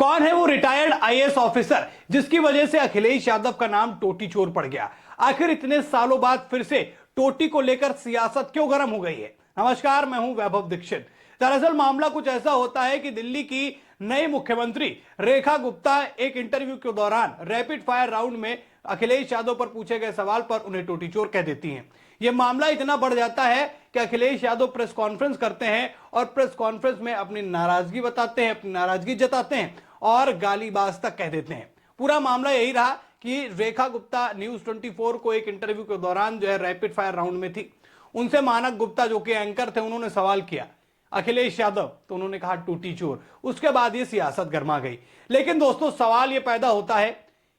कौन है वो रिटायर्ड आईएएस ऑफिसर जिसकी वजह से अखिलेश यादव का नाम टोटी चोर पड़ गया? आखिर इतने सालों बाद फिर से टोटी को लेकर सियासत क्यों गर्म हो गई है? नमस्कार, मैं हूं वैभव दीक्षित। दरअसल मामला कुछ ऐसा होता है कि दिल्ली की नई मुख्यमंत्री रेखा गुप्ता एक इंटरव्यू के दौरान रैपिड फायर राउंड में अखिलेश यादव पर पूछे गए सवाल पर उन्हें टोटी चोर कह देती हैं। यह मामला इतना बढ़ जाता है कि अखिलेश यादव प्रेस कॉन्फ्रेंस करते हैं और प्रेस कॉन्फ्रेंस में अपनी नाराजगी बताते हैं, अपनी नाराजगी जताते हैं और गालीबाज तक कह देते हैं। पूरा मामला यही रहा कि रेखा गुप्ता न्यूज 24 को एक इंटरव्यू के दौरान जो है रैपिड फायर राउंड में थी। उनसे मानक गुप्ता जो कि एंकर थे, उन्होंने सवाल किया अखिलेश यादव, तो उन्होंने कहा टूटी चोर। उसके बाद ये सियासत गर्मा गई। लेकिन दोस्तों, सवाल ये पैदा होता है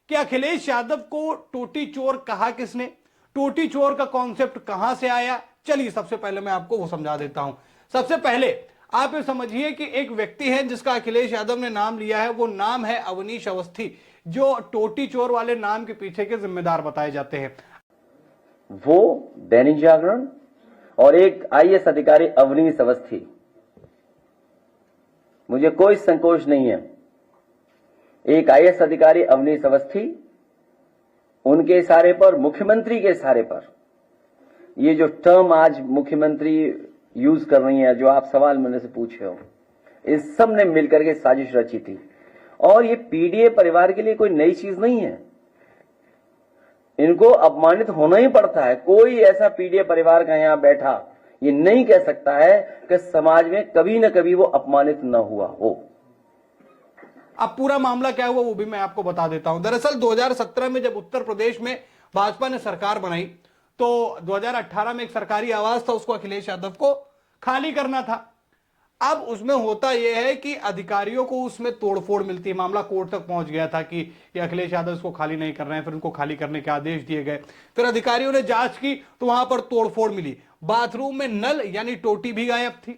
कि अखिलेश यादव को टोटी चोर कहा किसने? टोटी चोर का कॉन्सेप्ट कहां से आया? चलिए सबसे पहले मैं आपको वो समझा देता हूं। सबसे पहले आप ये समझिए कि एक व्यक्ति है जिसका अखिलेश यादव ने नाम लिया है, वो नाम है अवनीश अवस्थी, जो टोटी चोर वाले नाम के पीछे के जिम्मेदार बताए जाते हैं। वो दैनिक जागरण और एक आईएएस अधिकारी अवनीश अवस्थी, मुझे कोई संकोच नहीं है। एक आईएएस अधिकारी अवनीश अवस्थी, उनके इशारे पर, मुख्यमंत्री के इशारे पर, ये जो टर्म आज मुख्यमंत्री यूज कर रही है, जो आप सवाल मेरे से पूछे हो, इस सब ने मिलकर के साजिश रची थी। और ये पीडीए परिवार के लिए कोई नई चीज नहीं है। इनको अपमानित होना ही पड़ता है। कोई ऐसा पीडीए परिवार का यहां बैठा ये नहीं कह सकता है कि समाज में कभी न कभी वो अपमानित न हुआ हो। अब पूरा मामला क्या हुआ वो भी मैं आपको बता देता हूं। दरअसल 2017 में जब उत्तर प्रदेश में भाजपा ने सरकार बनाई तो 2018 में एक सरकारी आवास था, उसको अखिलेश यादव को खाली करना था। अब उसमें होता यह है कि अधिकारियों को उसमें तोड़फोड़ मिलती है। मामला कोर्ट तक पहुंच गया था कि ये अखिलेश यादव इसको खाली नहीं कर रहे हैं। फिर उनको खाली करने के आदेश दिए गए। फिर अधिकारियों ने जांच की तो वहां पर तोड़फोड़ मिली। बाथरूम में नल यानी टोटी भी गायब थी,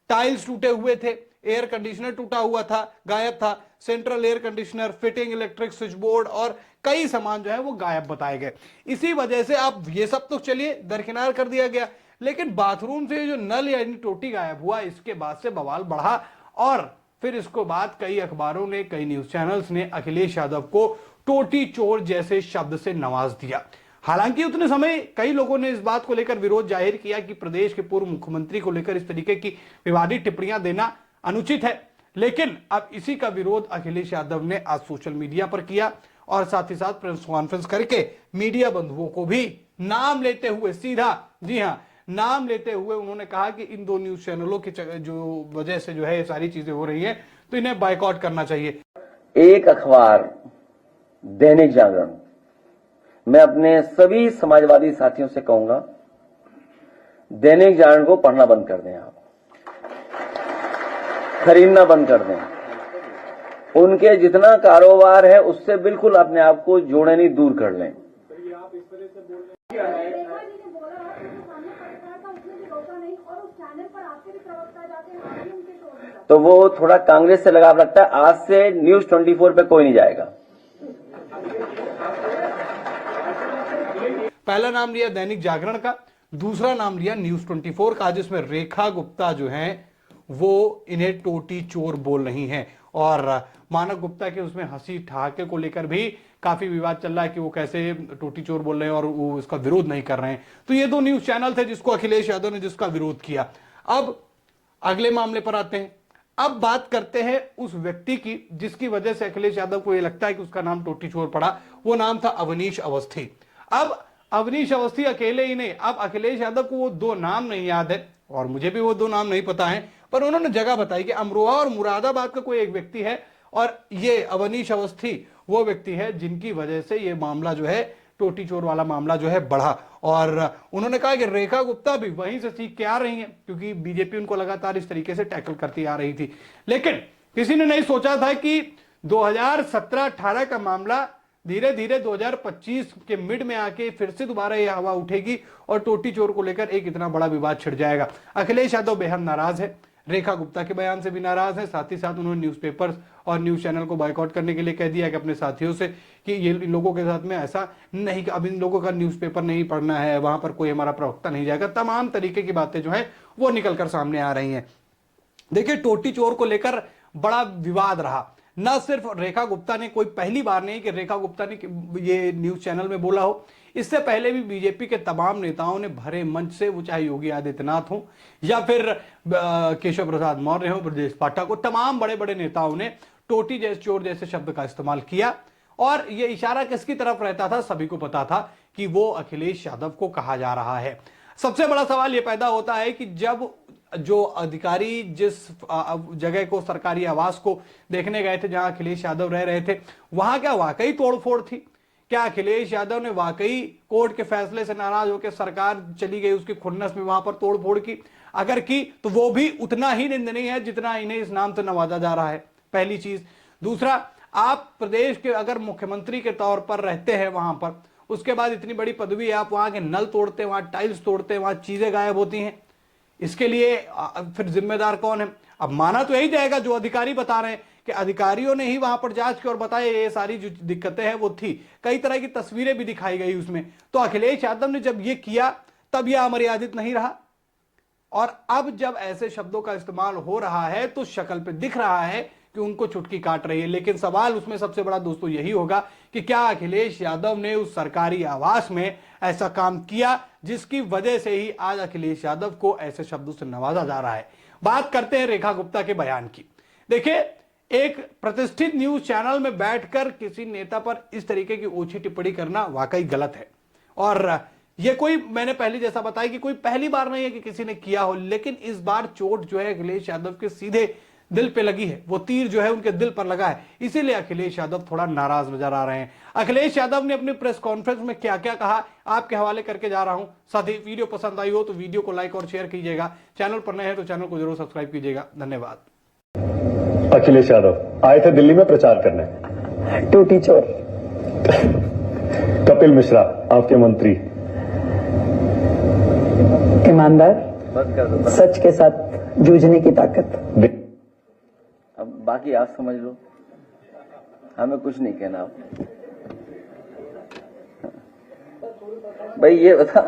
टाइल्स टूटे हुए थे, एयर कंडीशनर टूटा हुआ था, गायब था, central air conditioner, fitting, electric switch board और कई सामान जो है वो गायब बताए गए। इसी वजह से अब ये सब तो चलिए दरकिनार कर दिया गया, लेकिन बाथरूम से जो नल यानी टोटी गायब हुआ, इसके बाद से बवाल बढ़ा और फिर इसको बाद कई अखबारों ने, कई न्यूज चैनल्स ने अखिलेश यादव को टोटी चोर जैसे शब्द से नवाज दिया। हालांकि उतने समय कई लोगों ने इस बात को लेकर विरोध जाहिर किया कि प्रदेश के पूर्व मुख्यमंत्री को लेकर इस तरीके की विवादित टिप्पणियां देना अनुचित है। लेकिन अब इसी का विरोध अखिलेश यादव ने आज सोशल मीडिया पर किया और साथ ही साथ प्रेस कॉन्फ्रेंस करके मीडिया बंधुओं को भी नाम लेते हुए, सीधा, जी हां, नाम लेते हुए उन्होंने कहा कि इन दो न्यूज चैनलों की जो वजह से जो है ये सारी चीजें हो रही है, तो इन्हें बायकॉट करना चाहिए। एक अखबार दैनिक जागरण, मैं अपने सभी समाजवादी साथियों से कहूंगा, दैनिक जागरण को पढ़ना बंद कर दें, आप खरीदना बंद कर दें। उनके जितना कारोबार है उससे बिल्कुल अपने आप को जोड़े नहीं, दूर कर लें। तो वो थोड़ा कांग्रेस से लगाव रखता है। आज से न्यूज 24 पे कोई नहीं जाएगा। पहला नाम लिया दैनिक जागरण का, दूसरा नाम लिया न्यूज 24 का, जिसमें रेखा गुप्ता जो है वो इन्हें टोटी चोर बोल रही हैं और मानक गुप्ता के उसमें हंसी ठहाके को लेकर भी काफी विवाद चल रहा है कि वो कैसे टोटी चोर बोल रहे हैं और वो इसका विरोध नहीं कर रहे हैं। तो ये दो न्यूज चैनल थे जिसको अखिलेश यादव ने जिसका विरोध किया। अब अगले मामले पर आते हैं। अब बात करते हैं उस व्यक्ति की जिसकी वजह से अखिलेश यादव को यह लगता है कि उसका नाम टोटी चोर पड़ा। वो नाम था अवनीश अवस्थी। अब अवनीश अवस्थी अकेले ही नहीं, अब अखिलेश यादव को वो दो नाम नहीं याद है और मुझे भी वो दो नाम नहीं पता है, पर उन्होंने जगह बताई कि अमरोहा और मुरादाबाद का कोई एक व्यक्ति है और ये अवनीश अवस्थी वो व्यक्ति है जिनकी वजह से ये मामला जो है, टोटी चोर वाला मामला जो है बढ़ा। और उन्होंने कहा कि रेखा गुप्ता भी वहीं से सीख के आ रही हैं क्योंकि बीजेपी उनको लगातार इस तरीके से टैकल करती आ रही थी। लेकिन किसी ने नहीं सोचा था कि 2017-18 का मामला धीरे धीरे 2025 के मिड में आके फिर से दोबारा ये हवा उठेगी और टोटी चोर को लेकर एक इतना बड़ा विवाद छिड़ जाएगा। अखिलेश यादव बेहद नाराज है, रेखा गुप्ता के बयान से भी नाराज है। साथ ही साथ उन्होंने न्यूज़पेपर्स और न्यूज चैनल को बायकॉट करने के लिए कह दिया कि अपने साथियों से कि ये लोगों के साथ में ऐसा नहीं, अब इन लोगों का न्यूज़पेपर नहीं पढ़ना है, वहां पर कोई हमारा प्रवक्ता नहीं जाएगा। तमाम तरीके की बातें जो है वो निकल कर सामने आ रही हैं। देखिए, टोटी चोर को लेकर बड़ा विवाद रहा। न सिर्फ रेखा गुप्ता ने, कोई पहली बार नहीं कि रेखा गुप्ता ने ये न्यूज चैनल में बोला हो, इससे पहले भी बीजेपी के तमाम नेताओं ने भरे मंच से, वो चाहे योगी आदित्यनाथ हो या फिर केशव प्रसाद मौर्य हो, ब्रजेश पाठक हो, तमाम बड़े बड़े नेताओं ने टोटी जैसे चोर जैसे शब्द का इस्तेमाल किया। और ये इशारा किसकी तरफ रहता था? सभी को पता था कि वो अखिलेश यादव को कहा जा रहा है। सबसे बड़ा सवाल यह पैदा होता है कि जब जो अधिकारी जिस जगह को, सरकारी आवास को देखने गए थे जहां अखिलेश यादव रह रहे थे, वहां क्या वाकई तोड़फोड़ थी? क्या अखिलेश यादव ने वाकई कोर्ट के फैसले से नाराज होकर सरकार चली गई उसकी खुन्नस में वहां पर तोड़फोड़ की? अगर की तो वो भी उतना ही निंदनीय है जितना इन्हें इस नाम से नवाजा जा रहा है, पहली चीज। दूसरा, आप प्रदेश के अगर मुख्यमंत्री के तौर पर रहते हैं वहां पर, उसके बाद इतनी बड़ी पदवी है, आप वहां के नल तोड़ते हैं, वहां टाइल्स तोड़ते हैं, वहां चीजें गायब होती हैं, इसके लिए फिर जिम्मेदार कौन है? अब माना तो यही जाएगा जो अधिकारी बता रहे हैं कि अधिकारियों ने ही वहां पर जांच की और बताया ये सारी जो दिक्कतें हैं वो थी, कई तरह की तस्वीरें भी दिखाई गई उसमें। तो अखिलेश यादव ने जब ये किया तब यह अमर्यादित नहीं रहा, और अब जब ऐसे शब्दों का इस्तेमाल हो रहा है तो शक्ल पे दिख रहा है कि उनको चुटकी काट रही है। लेकिन सवाल उसमें सबसे बड़ा दोस्तों यही होगा कि क्या अखिलेश यादव ने उस सरकारी आवास में ऐसा काम किया जिसकी वजह से ही आज अखिलेश यादव को ऐसे शब्दों से नवाजा जा रहा है? बात करते हैं रेखा गुप्ता के बयान की। देखिए, एक प्रतिष्ठित न्यूज चैनल में बैठकर किसी नेता पर इस तरीके की ओछी टिप्पणी करना वाकई गलत है, और ये कोई, मैंने पहले जैसा बताया कि कोई पहली बार नहीं है कि किसी ने किया हो, लेकिन इस बार चोट जो है अखिलेश यादव के सीधे दिल पे लगी है, वो तीर जो है उनके दिल पर लगा है, इसीलिए अखिलेश यादव थोड़ा नाराज नजर आ रहे हैं। अखिलेश यादव ने अपनी प्रेस कॉन्फ्रेंस में क्या क्या कहा आपके हवाले करके जा रहा हूं। साथ ही वीडियो पसंद आई हो तो वीडियो को लाइक और शेयर कीजिएगा, चैनल पर नए हैं तो चैनल को जरूर सब्सक्राइब कीजिएगा। धन्यवाद। अखिलेश यादव आए थे दिल्ली में प्रचार करने, टूटी चोर। कपिल मिश्रा आपके मंत्री, ईमानदार, बस कर दो। सच के साथ जूझने की ताकत। अब बाकी आप समझ लो, हमें कुछ नहीं कहना। भाई ये बता,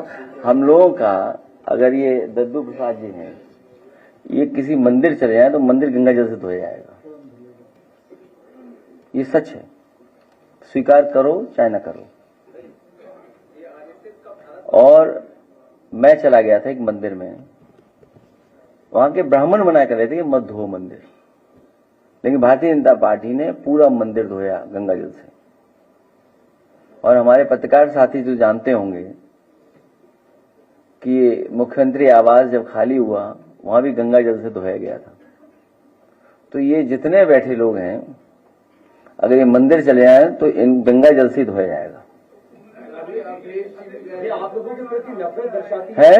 हम लोगों का अगर ये दद्दू प्रसाद जी हैं, ये किसी मंदिर चले जाए तो मंदिर गंगा जल से धोया जाएगा, ये सच है, स्वीकार करो चाहे ना करो। और मैं चला गया था एक मंदिर में, वहां के ब्राह्मण मना कर रहे थे कि मत धो मंदिर, लेकिन भारतीय जनता पार्टी ने पूरा मंदिर धोया गंगा जल से। और हमारे पत्रकार साथी जो जानते होंगे कि मुख्यमंत्री आवास जब खाली हुआ वहां भी गंगा जल से धोया गया था। तो ये जितने बैठे लोग हैं, अगर ये मंदिर चले जाए तो इन गंगा जल से धोया जाएगा। है